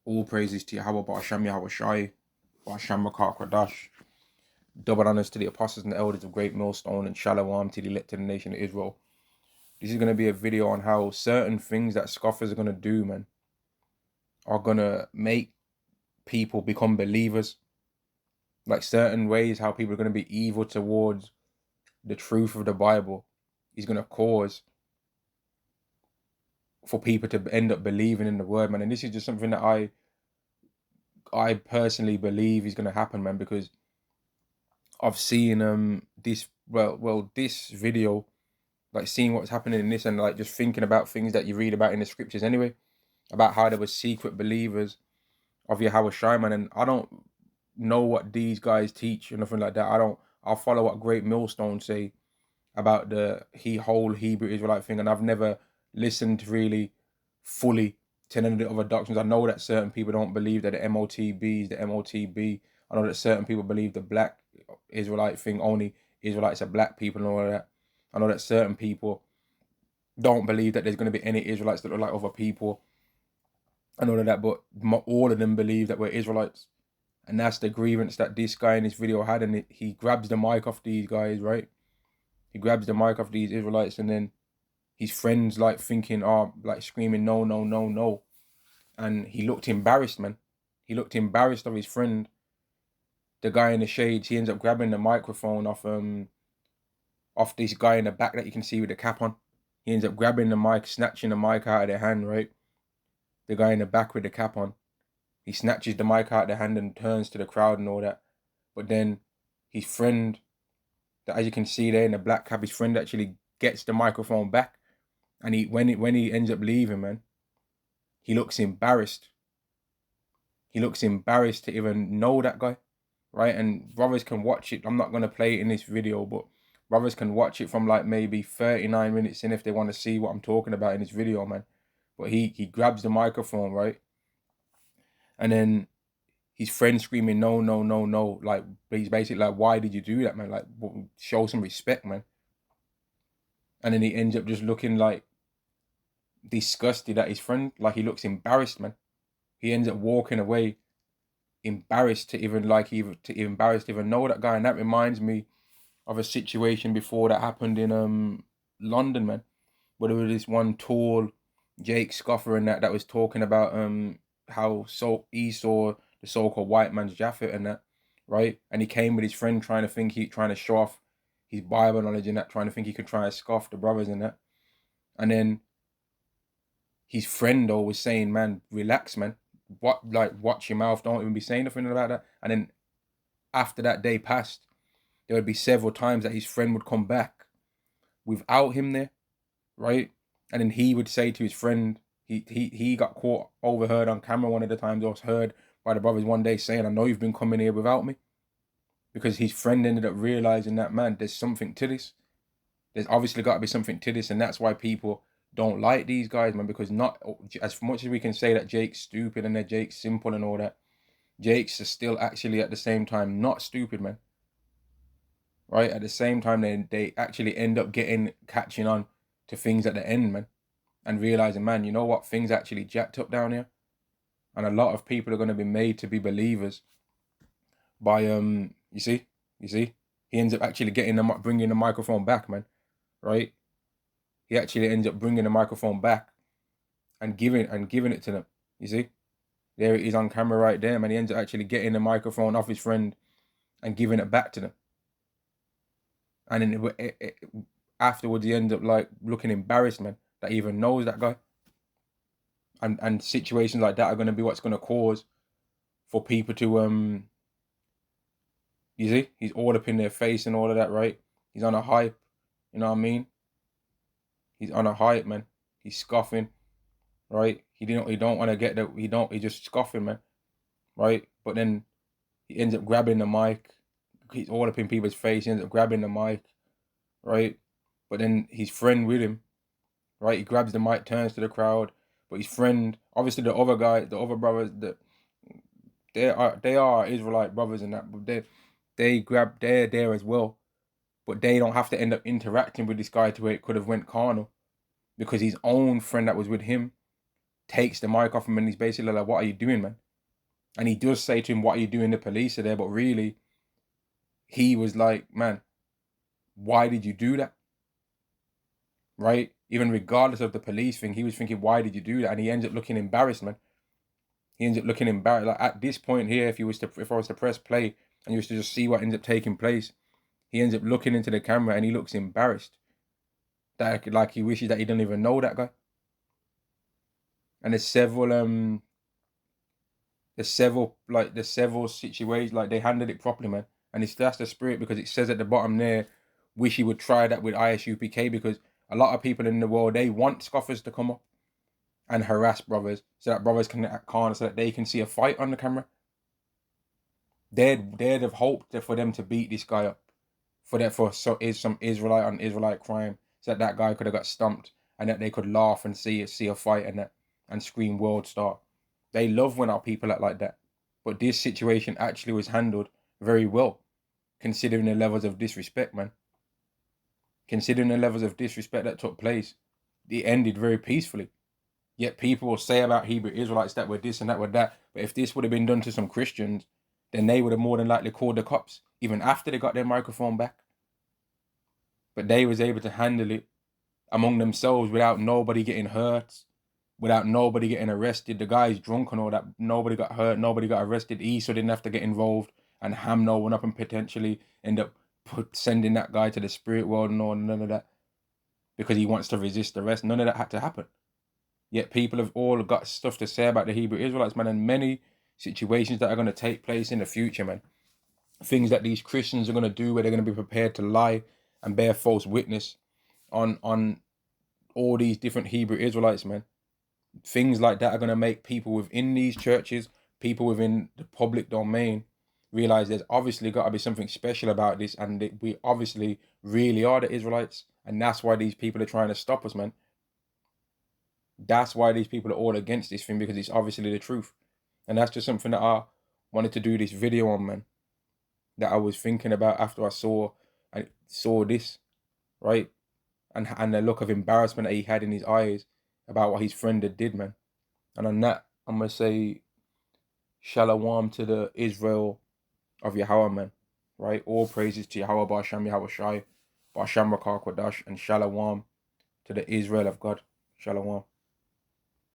All praises to Yahweh Ba'ashem Yahweh Shai, Ba'ashem Makar Kradash. Double honors to the apostles and the elders of Great Millstone, and Shalom to the elect of the nation of Israel. This is going to be a video on how certain things that scoffers are going to do, man, are going to make people become believers. Like certain ways how people are going to be evil towards the truth of the Bible is going to cause for people to end up believing in the word, man. And this is just something that I personally believe is going to happen, man, because I've seen this this video, like seeing what's happening in this, and like just thinking about things that you read about in the scriptures anyway, about how there were secret believers of Yahweh Shai, man. And I don't know what these guys teach or nothing like that. I'll follow what Great Millstone say about the whole Hebrew Israelite thing, and I've never listened really fully to any of the other doctrines. I know that certain people don't believe that the MOTB is the MOTB. I know that certain people believe the black Israelite thing, only Israelites are black people and all of that. I know that certain people don't believe that there's going to be any Israelites that look like other people and all of that, but all of them believe that we're Israelites. And that's the grievance that this guy in this video had, and he grabs the mic off these guys, right? He grabs the mic off these Israelites, and then his friends like thinking, like screaming, no, no, no, no. And he looked embarrassed, man. He looked embarrassed of his friend, the guy in the shades. He ends up grabbing the microphone off this guy in the back that you can see with the cap on. He ends up grabbing the mic, snatching the mic out of their hand, right? The guy in the back with the cap on. He snatches the mic out of their hand and turns to the crowd and all that. But then his friend, that as you can see there in the black cap, his friend actually gets the microphone back. And when he ends up leaving, man, he looks embarrassed. He looks embarrassed to even know that guy, right? And brothers can watch it. I'm not going to play it in this video, but brothers can watch it from like maybe 39 minutes in if they want to see what I'm talking about in this video, man. But he grabs the microphone, right? And then his friend screaming, no, no, no, no. Like, he's basically like, why did you do that, man? Like, show some respect, man. And then he ends up just looking like disgusted at his friend. Like, he looks embarrassed, man. He ends up walking away embarrassed to even know that guy. And that reminds me of a situation before that happened in London, man, where there was this one tall Jake Scoffer and that was talking about how he saw the so-called white man's Japhet and that, right? And he came with his friend trying to show off his Bible knowledge and that, trying to think he could try and scoff the brothers and that. And then his friend though was saying, man, relax, man. Watch your mouth, don't even be saying nothing about that. And then after that day passed, there would be several times that his friend would come back without him there, right? And then he would say to his friend, he got overheard on camera one of the times. I was heard by the brothers one day saying, I know you've been coming here without me. Because his friend ended up realizing that, man, there's something to this. There's obviously got to be something to this. And that's why people don't like these guys, man. Because not as much as we can say that Jake's stupid and that Jake's simple and all that, Jake's is still actually at the same time not stupid, man. Right? At the same time, they actually end up catching on to things at the end, man. And realizing, man, you know what? Things actually jacked up down here. And a lot of people are going to be made to be believers by, you see? He ends up actually bringing the microphone back, man. Right? He actually ends up bringing the microphone back and giving it to them. You see? There it is on camera right there, man. He ends up actually getting the microphone off his friend and giving it back to them. And then afterwards, he ends up like looking embarrassed, man, that he even knows that guy. And situations like that are going to be what's going to cause for people to you see, he's all up in their face and all of that, right? He's on a hype, you know what I mean? He's on a hype, man. He's scoffing, right? He don't want to get that. He's just scoffing, man, right? But then he ends up grabbing the mic. He's all up in people's face. He ends up grabbing the mic, right? But then his friend with him, right? He grabs the mic, turns to the crowd. But his friend, obviously the other guy, the other brothers, they are Israelite brothers and that, but they're there as well. But they don't have to end up interacting with this guy to where it could have went carnal. Because his own friend that was with him takes the mic off him and he's basically like, what are you doing, man? And he does say to him, what are you doing? The police are there. But really, he was like, man, why did you do that? Right? Even regardless of the police thing, he was thinking, why did you do that? And he ends up looking embarrassed, man. He ends up looking embarrassed. Like at this point here, if I was to press play and you was to just see what ends up taking place, he ends up looking into the camera and he looks embarrassed. That like he wishes that he didn't even know that guy. And there's several situations, like they handled it properly, man. And that's the spirit, because it says at the bottom there, wish he would try that with ISUPK, because a lot of people in the world, they want scoffers to come up and harass brothers so that brothers can so that they can see a fight on the camera. They'd have hoped for them to beat this guy up, is some Israelite on Israelite crime, so that guy could have got stumped and that they could laugh and see a fight and scream world star. They love when our people act like that. But this situation actually was handled very well, considering the levels of disrespect, man. Considering the levels of disrespect that took place, it ended very peacefully. Yet people will say about Hebrew Israelites that were this and that were that. But if this would have been done to some Christians, then they would have more than likely called the cops, even after they got their microphone back. But they was able to handle it among themselves without nobody getting hurt, without nobody getting arrested. The guy's drunk and all that. Nobody got hurt. Nobody got arrested. Esau didn't have to get involved and ham no one up and potentially end up sending that guy to the spirit world and all, none of that, because he wants to resist arrest. None of that had to happen. Yet people have all got stuff to say about the Hebrew Israelites, man, and many situations that are going to take place in the future, man. Things that these Christians are going to do where they're going to be prepared to lie and bear false witness on all these different Hebrew Israelites, man. Things like that are going to make people within these churches, people within the public domain, realize there's obviously got to be something special about this, and we obviously really are the Israelites, and that's why these people are trying to stop us, man. That's why these people are all against this thing, because it's obviously the truth. And that's just something that I wanted to do this video on, man. That I was thinking about after I saw this, right? And the look of embarrassment that he had in his eyes about what his friend had did, man. And on that, I'm gonna say shalom to the Israel of Yahweh, man. Right? All praises to Yahweh Ba'Shem Yahweh Shai, Ba'Shem Rakar Kodash, and shalom to the Israel of God. Shalom.